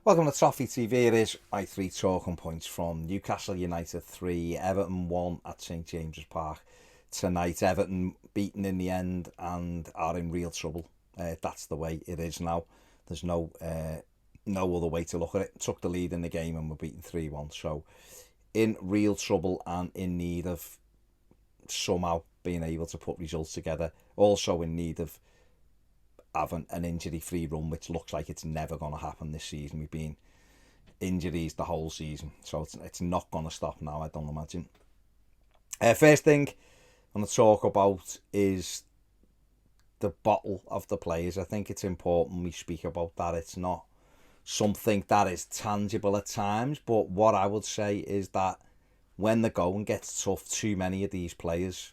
Welcome to Toffee TV. It is my three talking points from Newcastle United 3, Everton 1 at St James's Park tonight. Everton beaten in the end and are in real trouble. That's the way it is now. There's no other way to look at it. Took the lead in the game and were beaten 3-1. So in real trouble and in need of somehow being able to put results together. Also in need of having an injury-free run, which looks like it's never going to happen this season. We've been injuries the whole season, so it's not going to stop now, I don't imagine. First thing I'm going to talk about is the bottle of the players. I think it's important we speak about that. It's not something that is tangible at times, but what I would say is that when the going gets tough, too many of these players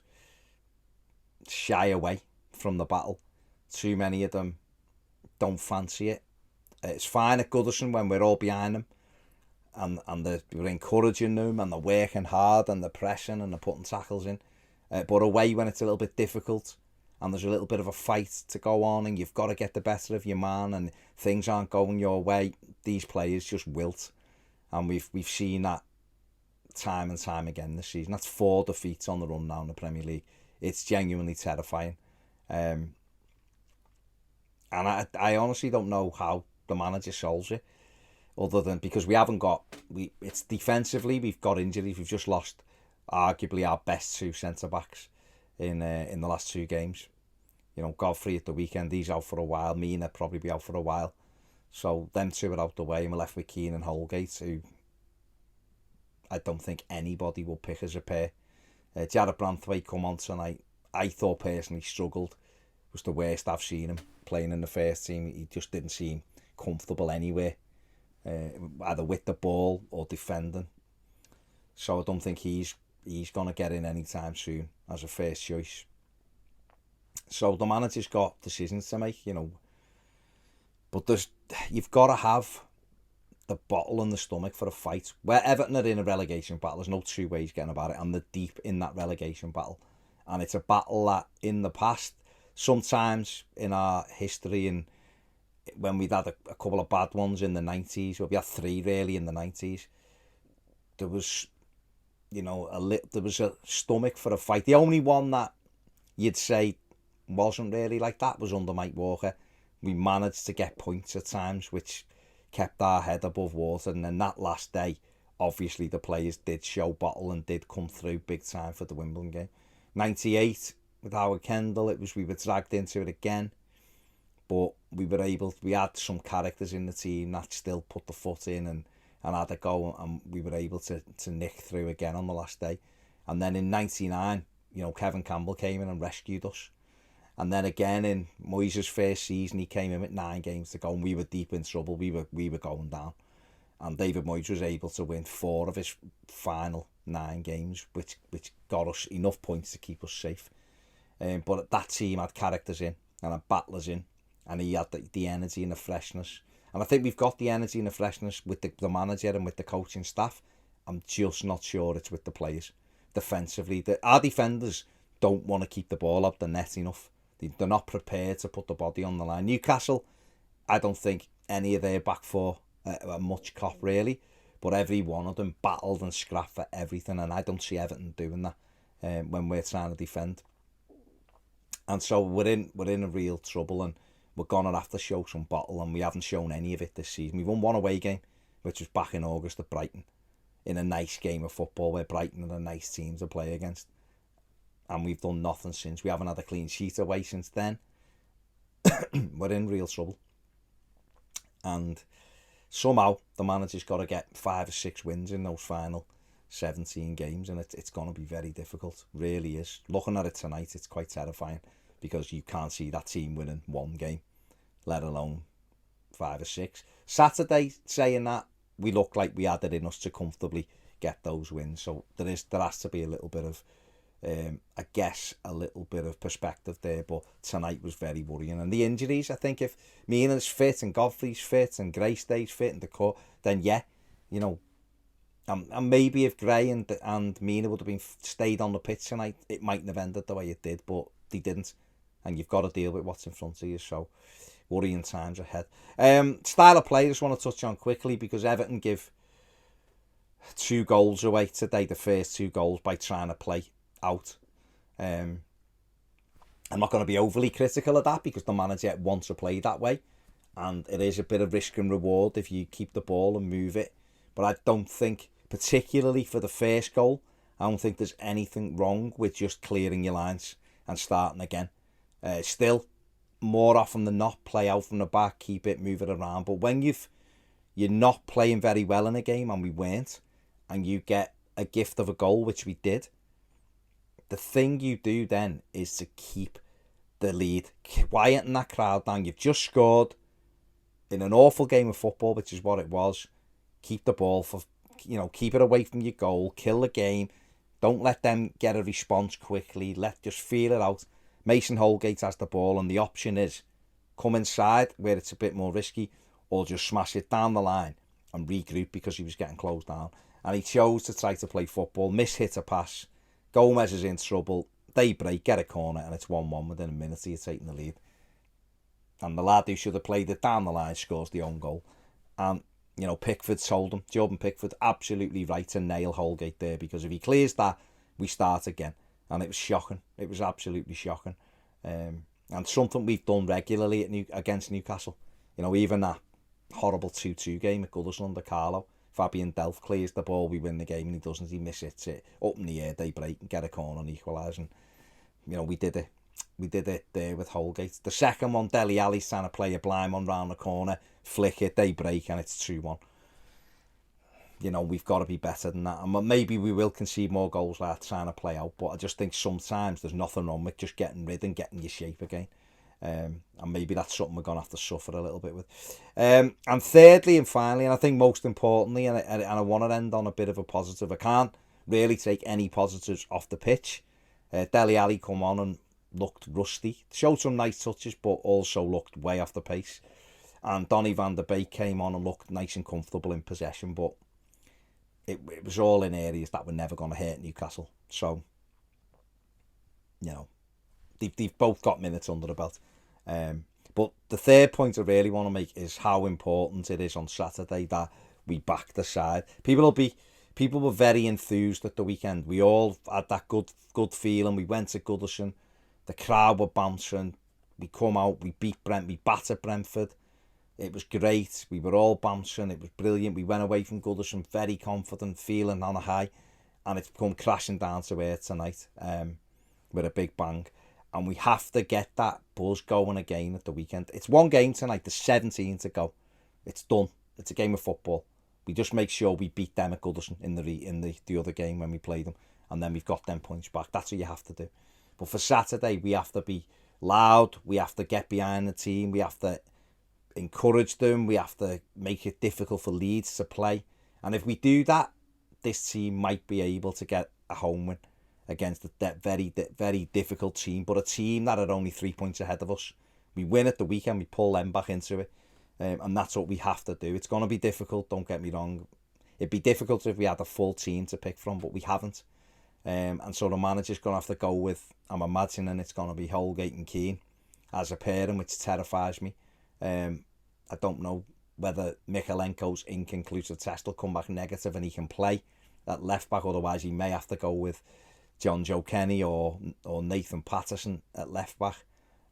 shy away from the battle. Too many of them don't fancy it. It's fine at Goodison when we're all behind them and we're encouraging them and they're working hard and they're pressing and they're putting tackles in. But away when it's a little bit difficult and there's a little bit of a fight to go on and you've got to get the better of your man and things aren't going your way, these players just wilt. And we've seen that time and time again this season. That's 4 defeats on the run now in the Premier League. It's genuinely terrifying. And I honestly don't know how the manager solves it, other than because we haven't got it's defensively we've got injuries. We've just lost arguably our best 2 centre backs in the last 2 games. You know, Godfrey at the weekend, he's out for a while. Mina probably be out for a while. So them 2 are out the way, and we're left with Keane and Holgate, who I don't think anybody will pick as a pair. Jared Branthwaite come on tonight. I thought personally struggled. It was the worst I've seen him playing in the first team. He just didn't seem comfortable anywhere, either with the ball or defending. So I don't think he's going to get in anytime soon as a first choice. So the manager's got decisions to make, you know. But you've got to have the bottle and the stomach for a fight. Where Everton are in a relegation battle, there's no 2 ways getting about it, and they're deep in that relegation battle. And it's a battle that in the past, sometimes in our history, and when we'd had a couple of bad ones in the 90s, well, we had 3 really in the 90s, there was, you know, there was a stomach for a fight. The only one that you'd say wasn't really like that was under Mike Walker. We managed to get points at times, which kept our head above water. And then that last day, obviously the players did show bottle and did come through big time for the Wimbledon game. 98 with Howard Kendall, we were dragged into it again, but we had some characters in the team that still put the foot in and had a go, and we were able to nick through again on the last day. And then in 99, you know, Kevin Campbell came in and rescued us. And then again in Moyes' first season, he came in with 9 games to go, and we were deep in trouble. We were going down, and David Moyes was able to win 4 of his final 9 games, which got us enough points to keep us safe. But that team had characters in and had battlers in, and he had the energy and the freshness. And I think we've got the energy and the freshness with the manager and with the coaching staff. I'm just not sure it's with the players. Defensively, our defenders don't want to keep the ball up the net enough. They're not prepared to put the body on the line. Newcastle, I don't think any of their back 4 are much cop really, but every one of them battled and scrapped for everything, and I don't see Everton doing that when we're trying to defend. And so we're in a real trouble, and we're gonna have to show some bottle, and we haven't shown any of it this season. We've won 1 away game, which was back in August at Brighton, in a nice game of football where Brighton are a nice team to play against. And we've done nothing since. We haven't had a clean sheet away since then. We're in real trouble. And somehow the manager's got to get 5 or 6 wins in those final 17 games, and it's going to be very difficult. Really is. Looking at it tonight, it's quite terrifying, because you can't see that team winning 1 game, let alone 5 or 6. Saturday, saying that, we looked like we had it in us to comfortably get those wins. So there has to be a little bit of I guess a little bit of perspective there, but tonight was very worrying. And the injuries, I think if Mina's fit and Godfrey's fit and Gray stays fit and the cut, then yeah, you know, and maybe if Gray and Mina would have stayed on the pitch tonight, it mightn't have ended the way it did, but they didn't, and you've got to deal with what's in front of you. So worrying times ahead. Style of play I just want to touch on quickly, because Everton give 2 goals away today, the first 2 goals, by trying to play out. I'm not going to be overly critical of that, because the manager wants to play that way, and it is a bit of risk and reward if you keep the ball and move it. But I don't think, particularly for the first goal, I don't think there's anything wrong with just clearing your lines and starting again. Still, more often than not, play out from the back, keep it, move it around. But when you're not playing very well in a game, and we weren't, and you get a gift of a goal, which we did, the thing you do then is to keep the lead, quieten that crowd down. You've just scored in an awful game of football, which is what it was. Keep the ball keep it away from your goal, kill the game. Don't let them get a response quickly. Just feel it out. Mason Holgate has the ball, and the option is come inside where it's a bit more risky, or just smash it down the line and regroup, because he was getting closed down. And he chose to try to play football, hit a pass. Gomez is in trouble. They break, get a corner, and it's 1-1 within a minute. You're taking the lead. And the lad who should have played it down the line scores the own goal. And, Pickford told him, Jordan Pickford, absolutely right to nail Holgate there, because if he clears that, we start again. And it was shocking. It was absolutely shocking. And something we've done regularly against Newcastle. Even that horrible 2-2 game at Goodison under Carlo. Fabian Delph clears the ball, we win the game, and he doesn't. He misses it up in the air, they break and get a corner and equalise. And, we did it. We did it there with Holgate. The second one, Dele Alli's trying to play a blind one round the corner, flick it, they break, and it's 2-1. We've got to be better than that. And maybe we will concede more goals like trying to play out, but I just think sometimes there's nothing wrong with just getting rid and getting your shape again. And maybe that's something we're going to have to suffer a little bit with. And thirdly and finally, and I think most importantly, and I want to end on a bit of a positive, I can't really take any positives off the pitch. Dele Alli come on and looked rusty, showed some nice touches, but also looked way off the pace. And Donny van der Beek came on and looked nice and comfortable in possession, but it was all in areas that were never going to hurt Newcastle. So, they've both got minutes under the belt. But the third point I really want to make is how important it is on Saturday that we back the side. People were very enthused at the weekend. We all had that good feeling. We went to Goodison. The crowd were bouncing. We come out. We battered Brentford. It was great. We were all bouncing. It was brilliant. We went away from Goodison very confident, feeling on a high, and it's come crashing down to earth tonight with a big bang. And we have to get that buzz going again at the weekend. It's one game tonight. There's 17 to go. It's done. It's a game of football. We just make sure we beat them at Goodison in the other game when we play them, and then we've got them points back. That's what you have to do. But for Saturday, we have to be loud. We have to get behind the team. We have to encourage them. We have to make it difficult for Leeds to play. And if we do that, this team might be able to get a home win against that very, very difficult team, but a team that are only 3 points ahead of us. We win at the weekend, we pull them back into it, and that's what we have to do. It's going to be difficult, don't get me wrong. It'd be difficult if we had a full team to pick from, but we haven't. And so the manager's going to have to go with, I'm imagining it's going to be Holgate and Keane as a pairing, which terrifies me. I don't know whether Mikalenko's inconclusive test will come back negative and he can play at left back, otherwise he may have to go with John Joe Kenny or Nathan Patterson at left back.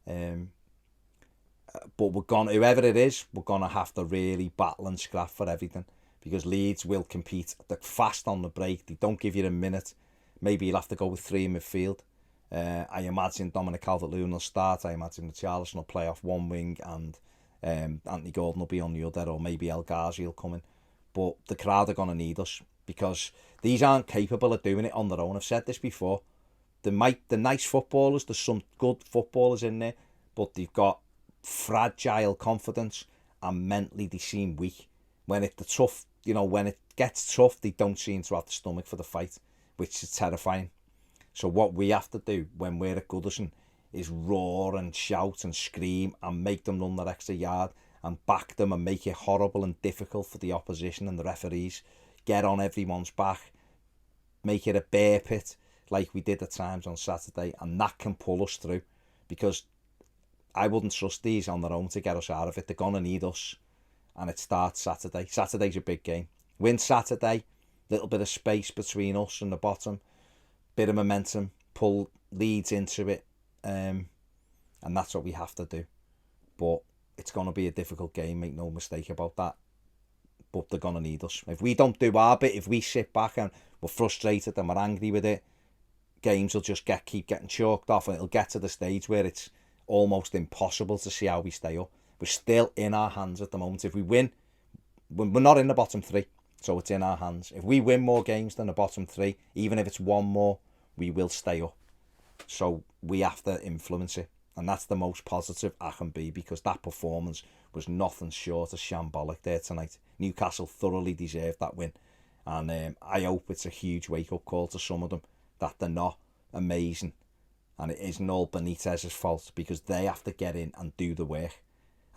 But whoever it is, we're gonna have to really battle and scrap for everything, because Leeds will compete. They're fast on the break. They don't give you a minute. Maybe you'll have to go with 3 in midfield. I imagine Dominic Calvert-Lewin will start. I imagine Richarlison will play off one wing and Anthony Gordon will be on the other, or maybe El Ghazi will come in. But the crowd are going to need us, because these aren't capable of doing it on their own. I've said this before. The nice footballers, there's some good footballers in there, but they've got fragile confidence and mentally they seem weak. When it gets tough, they don't seem to have the stomach for the fight, which is terrifying. So what we have to do when we're at Goodison is roar and shout and scream and make them run that extra yard and back them and make it horrible and difficult for the opposition and the referees. Get on everyone's back, make it a bear pit like we did at times on Saturday, and that can pull us through, because I wouldn't trust these on their own to get us out of it. They're going to need us. And it starts Saturday. Saturday's a big game. Win Saturday, little bit of space between us and the bottom, bit of momentum, pull Leeds into it, and that's what we have to do. But it's going to be a difficult game, make no mistake about that. But they're going to need us. If we don't do our bit, if we sit back and we're frustrated and we're angry with it, games will just keep getting chalked off, and it'll get to the stage where it's almost impossible to see how we stay up. We're still in our hands at the moment. If we win, we're not in the bottom three, so it's in our hands. If we win more games than the bottom three, even if it's one more, we will stay up. So we have to influence it, and that's the most positive I can be, because that performance was nothing short of shambolic there tonight. Newcastle thoroughly deserved that win, and I hope it's a huge wake-up call to some of them that they're not amazing, and it isn't all Benitez's fault, because they have to get in and do the work.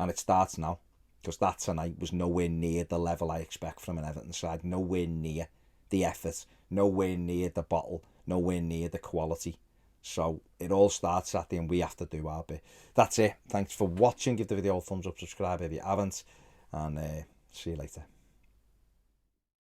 And it starts now, because that tonight was nowhere near the level I expect from an Everton side. Nowhere near the effort, nowhere near the bottle, nowhere near the quality. So it all starts Saturday, and we have to do our bit. That's it. Thanks for watching. Give the video a thumbs up, subscribe if you haven't, and see you later.